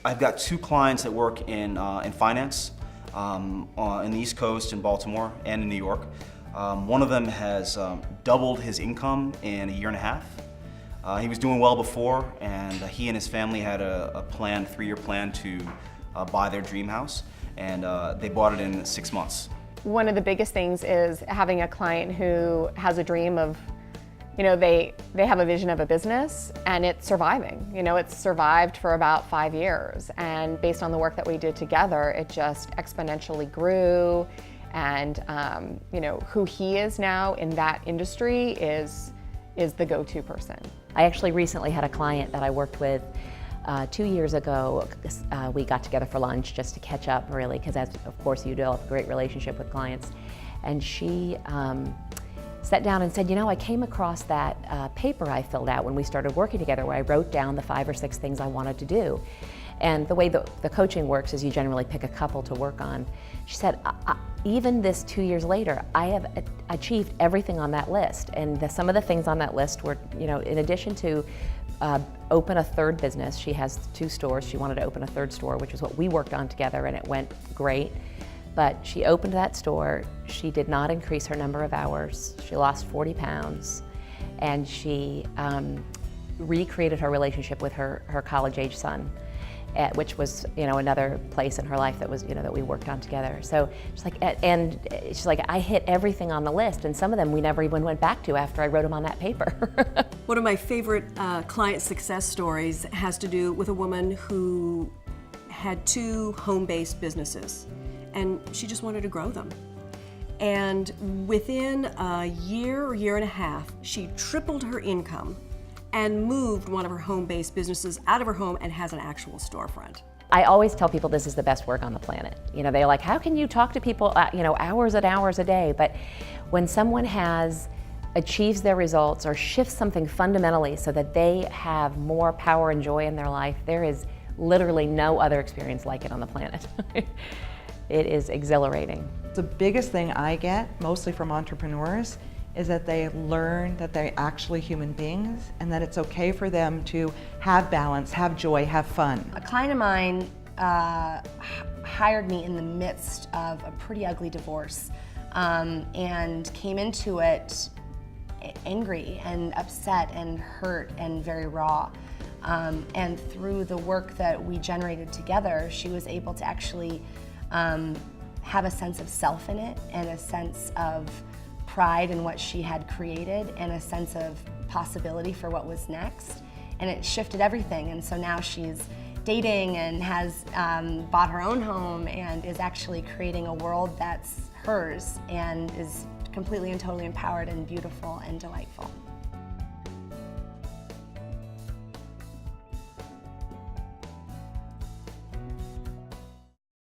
I've got two clients that work in finance in the East Coast, in Baltimore, and in New York. One of them has doubled his income in a year and a half. He was doing well before, and he and his family had a plan, 3-year plan to buy their dream house, and they bought it in 6 months. One of the biggest things is having a client who has a dream of, they have a vision of a business and it's surviving. It's survived for about 5 years, and based on the work that we did together, it just exponentially grew. And who he is now in that industry is the go-to person. I actually recently had a client that I worked with 2 years ago. We got together for lunch just to catch up, really, because of course you develop a great relationship with clients. And she sat down and said, I came across that paper I filled out when we started working together, where I wrote down the 5 or 6 things I wanted to do. And the way the coaching works is you generally pick a couple to work on. She said, even this 2 years later, I have achieved everything on that list. And some of the things on that list were, in addition to open a third business. She has 2 stores. She wanted to open a third store, which is what we worked on together, and it went great. But she opened that store. She did not increase her number of hours. She lost 40 pounds, and she recreated her relationship with her college-age son, which was, another place in her life that was, that we worked on together. So she's like, and she's like, I hit everything on the list, and some of them we never even went back to after I wrote them on that paper. One of my favorite client success stories has to do with a woman who had 2 home-based businesses, and she just wanted to grow them. And within a year or year and a half, she tripled her income and moved one of her home-based businesses out of her home and has an actual storefront. I always tell people this is the best work on the planet. They're like, how can you talk to people, hours and hours a day? But when someone achieves their results or shifts something fundamentally so that they have more power and joy in their life, there is literally no other experience like it on the planet. It is exhilarating. The biggest thing I get, mostly from entrepreneurs, is that they learn that they're actually human beings and that it's okay for them to have balance, have joy, have fun. A client of mine hired me in the midst of a pretty ugly divorce and came into it angry and upset and hurt and very raw. And through the work that we generated together, she was able to actually have a sense of self in it, and a sense of pride in what she had created, and a sense of possibility for what was next. And it shifted everything. And so now she's dating and has bought her own home and is actually creating a world that's hers and is completely and totally empowered and beautiful and delightful.